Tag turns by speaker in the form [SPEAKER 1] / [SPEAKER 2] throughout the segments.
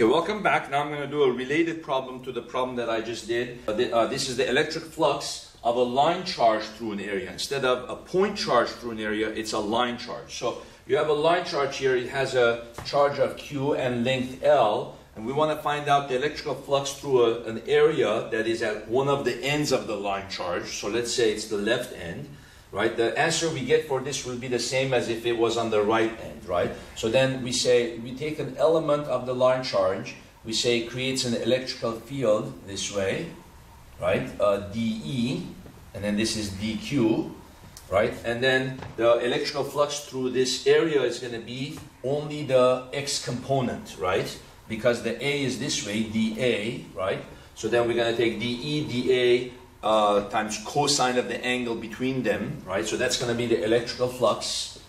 [SPEAKER 1] Okay, welcome back. Now I'm going to do a related problem to the problem that I just did. This is the electric flux of a line charge through an area. Instead of a point charge through an area, it's a line charge. So you have a line charge here. It has a charge of Q and length L. And we want to find out the electrical flux through an area that is at one of the ends of the line charge. So let's say it's the left end. Right, the answer we get for this will be the same as if it was on the right end, right? So then we say, we take an element of the line charge, we say it creates an electrical field this way, right? dE, and then this is dQ, right? And then the electrical flux through this area is going to be only the X component, right? Because the A is this way, dA, right? So then we're going to take dE, dA, times cosine of the angle between them, right? So that's going to be the electrical flux.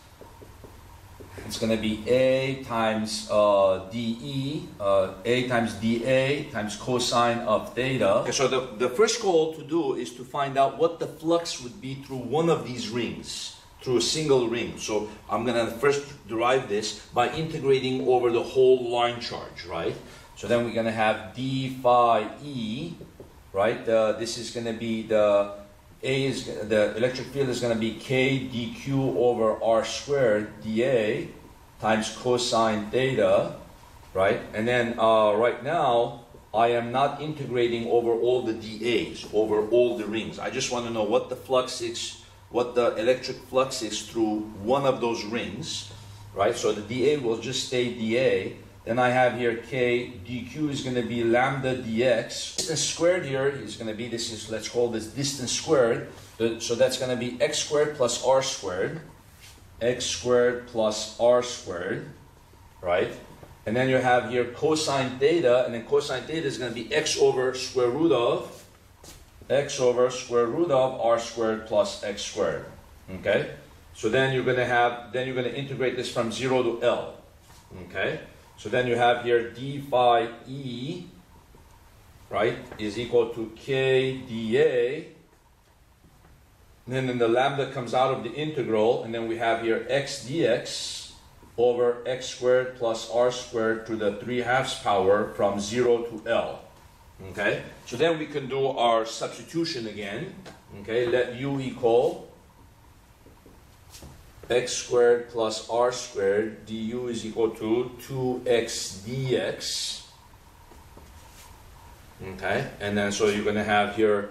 [SPEAKER 1] It's going to be A times dE, A times dA times cosine of theta. Okay, so the first goal to do is to find out what the flux would be through one of these rings, through a single ring. So I'm going to first derive this by integrating over the whole line charge, right? So then we're going to have d phi E, right? This is going to be the electric field is going to be K dQ over R squared dA times cosine theta, right? And then right now I am not integrating over all the dAs, over all the rings. I just want to know what the flux is, what the electric flux is through one of those rings, right? So the dA will just stay dA. Then I have here K dQ is going to be lambda dx. Distance squared here is going to be, this is, let's call this distance squared. So that's going to be x squared plus r squared. X squared plus r squared, right? And then you have here cosine theta, and then cosine theta is going to be x over square root of r squared plus x squared. Okay? So then you're going to integrate this from 0 to L. Okay? So then you have here d phi E, right, is equal to K dA. And then the lambda comes out of the integral, and then we have here x dx over x squared plus r squared to the 3/2 power from 0 to L. Okay, so then we can do our substitution again. Okay, let U equal x squared plus r squared du is equal to 2x dx. Okay, and then so you're going to have here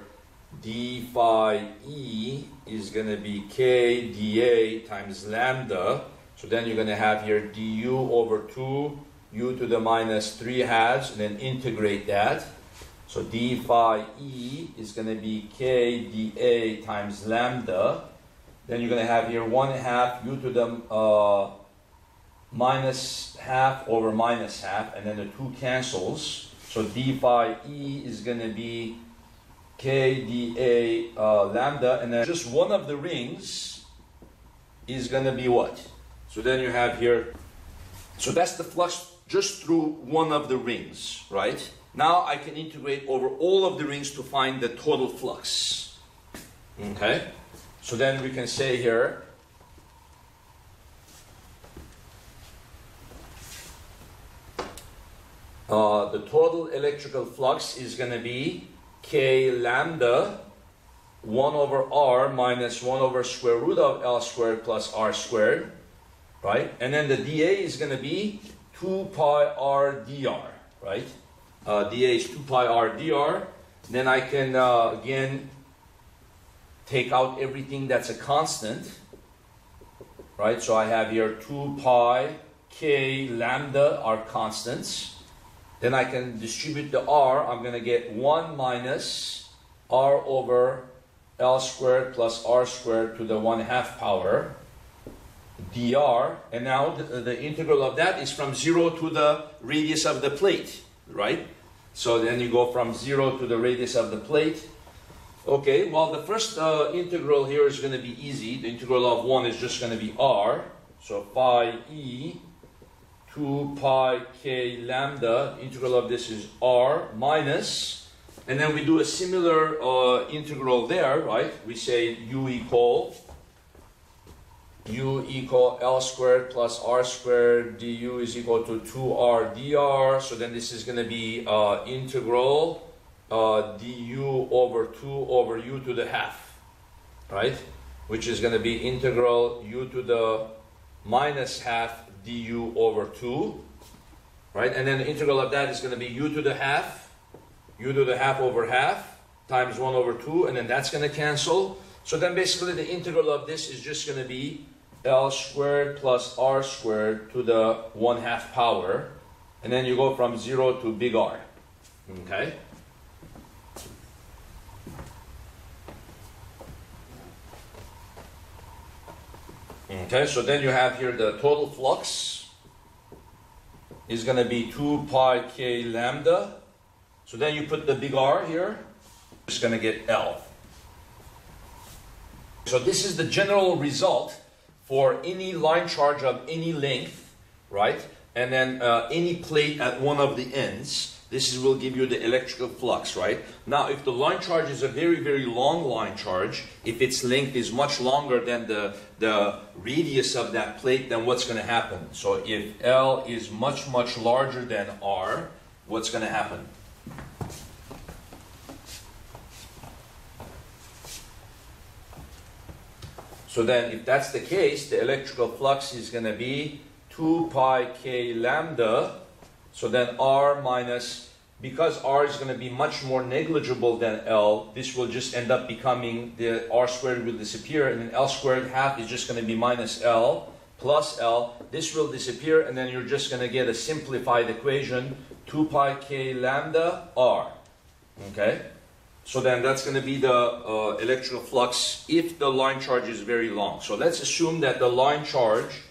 [SPEAKER 1] d phi E is going to be K dA times lambda. So then you're going to have here du over 2 u to the minus 3/2, and then integrate that. So d phi E is going to be K dA times lambda. Then you're going to have here 1/2 u to the minus half over minus half, and then the 2 cancels. So d phi E is going to be K dA lambda, and then just one of the rings is going to be what? So then you have here, so that's the flux just through one of the rings, right? Now I can integrate over all of the rings to find the total flux. Okay? So then we can say here, the total electrical flux is going to be K lambda 1 over R minus 1 over square root of L squared plus R squared, right? And then the dA is going to be 2 pi R dr, right? dA is 2 pi R dr. Then I can, again, take out everything that's a constant, right? So I have here 2 pi K lambda are constants. Then I can distribute the R. I'm going to get 1 minus R over L squared plus R squared to the 1/2 power dr. And now the integral of that is from 0 to the radius of the plate, right? So then you go from 0 to the radius of the plate. Okay, well, the first integral here is going to be easy. The integral of 1 is just going to be r. So phi E, 2 pi k lambda. The integral of this is r minus. And then we do a similar integral there, right? We say u equal u equal L squared plus R squared du is equal to 2R dr. So then this is going to be integral du over 2 over u to the half, right? Which is going to be integral u to the minus half du over 2, right? And then the integral of that is going to be u to the half over half times 1 over 2, and then that's going to cancel. So then basically the integral of this is just going to be L squared plus R squared to the 1/2 power, and then you go from 0 to big R, okay? Okay, so then you have here the total flux is going to be 2 pi k lambda. So then you put the big R here, it's going to get L. So this is the general result for any line charge of any length, right? And then any plate at one of the ends. This will give you the electrical flux, right? Now, if the line charge is a very, very long line charge, if its length is much longer than the radius of that plate, then what's going to happen? So if L is much, much larger than R, what's going to happen? So then, if that's the case, the electrical flux is going to be 2 pi k lambda. So then R minus, because R is going to be much more negligible than L, this will just end up becoming, the R squared will disappear, and then L squared half is just going to be minus L plus L. This will disappear, and then you're just going to get a simplified equation, 2 pi k lambda R. Okay? So then that's going to be the electrical flux if the line charge is very long. So let's assume that the line charge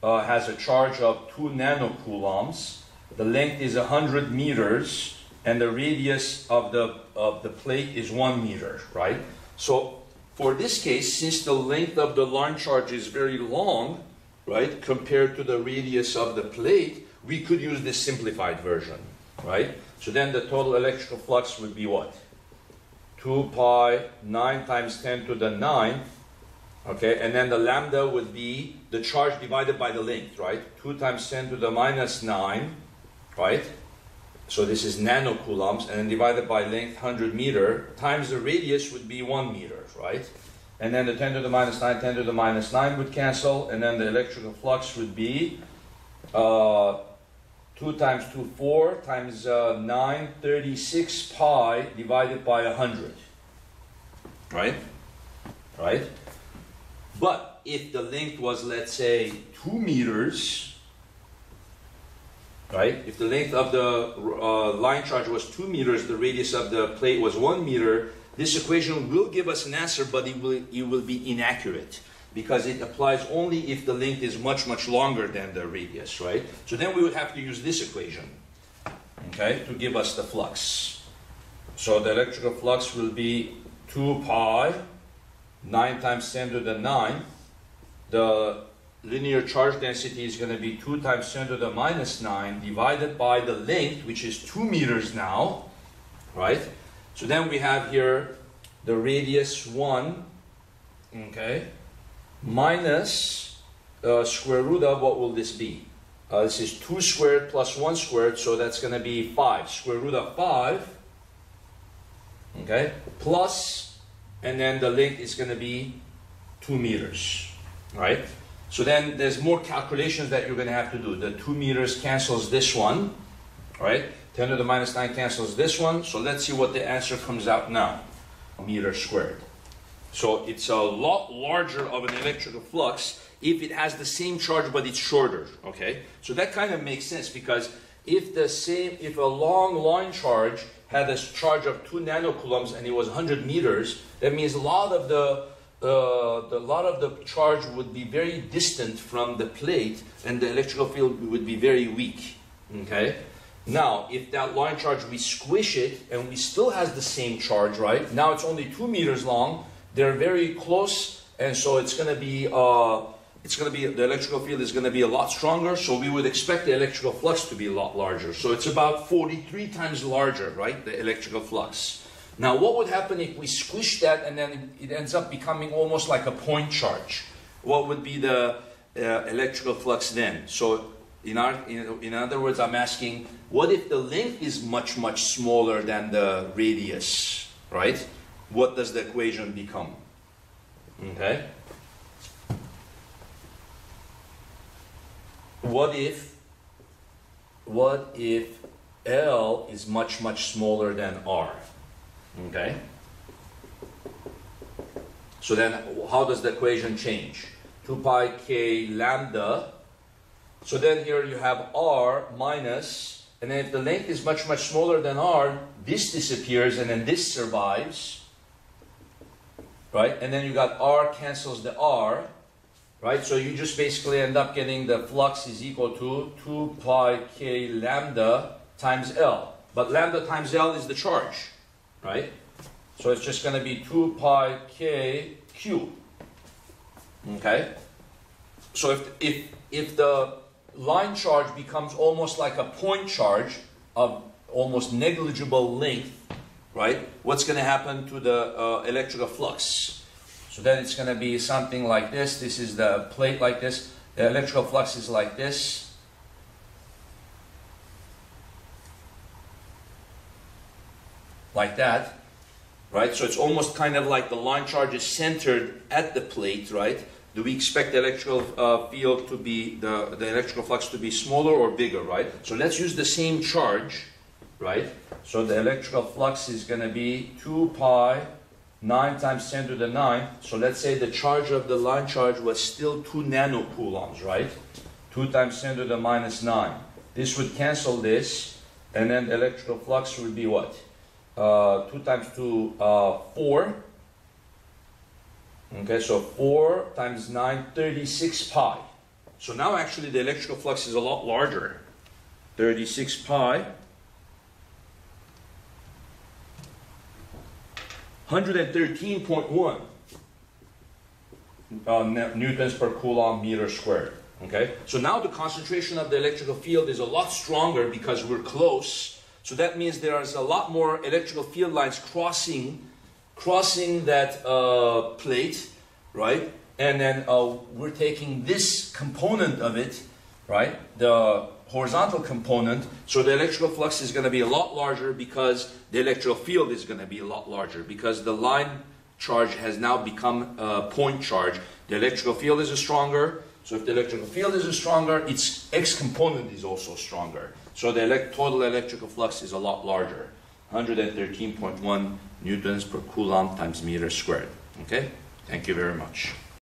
[SPEAKER 1] has a charge of 2 nanocoulombs. The length is 100 meters, and the radius of the plate is 1 meter, right? So for this case, since the length of the line charge is very long, right, compared to the radius of the plate, we could use this simplified version, right? So then the total electrical flux would be what? 2 pi 9 times 10 to the 9, okay, and then the lambda would be the charge divided by the length, right? 2 times 10 to the minus 9, right? So this is nanocoulombs, and then divided by length 100 meter times the radius would be 1 meter, right? And then the 10 to the minus 9, 10 to the minus 9 would cancel, and then the electrical flux would be 2 times 2, 4 times 9, 36 pi divided by 100, right? Right? But if the length was, let's say, 2 meters, right? If the length of the line charge was 2 meters, the radius of the plate was 1 meter, this equation will give us an answer, but it will be inaccurate, because it applies only if the length is much, much longer than the radius, right? So then we would have to use this equation, okay, to give us the flux. So the electrical flux will be 2 pi 9 times 10 to the 9. The linear charge density is going to be 2 times 10 to the minus 9 divided by the length, which is 2 meters now, right? So then we have here the radius 1, okay, minus square root of, what will this be? This is 2 squared plus 1 squared, so that's going to be 5. Square root of 5, okay, plus, and then the length is going to be 2 meters, right? So then there's more calculations that you're going to have to do. The 2 meters cancels this one, right? 10 to the minus 9 cancels this one. So let's see what the answer comes out now. Meter squared. So it's a lot larger of an electrical flux if it has the same charge but it's shorter, okay? So that kind of makes sense, because if a long line charge had a charge of 2 nanocoulombs and it was 100 meters, that means a lot of the charge would be very distant from the plate, and the electrical field would be very weak, okay? Now, if that line charge, we squish it and we still has the same charge, right? Now it's only 2 meters long. They're very close, and so it's going to be the electrical field is going to be a lot stronger. So we would expect the electrical flux to be a lot larger. So it's about 43 times larger, right? The electrical flux. Now, what would happen if we squish that and then it ends up becoming almost like a point charge, what would be the electrical flux then? So in other words, I'm asking, what if the length is much, much smaller than the radius, right? What does the equation become? Okay. What if L is much, much smaller than R? Okay. So then how does the equation change? 2 pi k lambda. So then here you have R minus, and then if the length is much, much smaller than R, this disappears and then this survives, right? And then you got R cancels the R, right? So you just basically end up getting the flux is equal to 2 pi k lambda times L. But lambda times L is the charge, right? So it's just going to be 2 pi k q. Okay? So if the line charge becomes almost like a point charge of almost negligible length, right? What's going to happen to the electrical flux? So then it's going to be something like this. This is the plate like this. The electrical flux is like this. Like that. Right? So it's almost kind of like the line charge is centered at the plate, right? Do we expect the electrical field to be, the electrical flux to be smaller or bigger, right? So let's use the same charge, right? So the electrical flux is going to be 2 pi 9 times 10 to the 9. So let's say the charge of the line charge was still 2 nanocoulombs, right? 2 times 10 to the minus 9. This would cancel this, and then the electrical flux would be what? 2 times 2, 4. Okay, so 4 times 9, 36 pi. So now actually the electrical flux is a lot larger. 36 pi. 113.1 newtons per coulomb meter squared. Okay, so now the concentration of the electrical field is a lot stronger because we're close. So that means there is a lot more electrical field lines crossing that plate, right? And then we're taking this component of it, right? The horizontal component. So the electrical flux is going to be a lot larger because the electrical field is going to be a lot larger because the line charge has now become a point charge. The electrical field is stronger. So if the electrical field is stronger, its X component is also stronger. So the total electrical flux is a lot larger. 113.1 newtons per coulomb times meter squared. Okay? Thank you very much.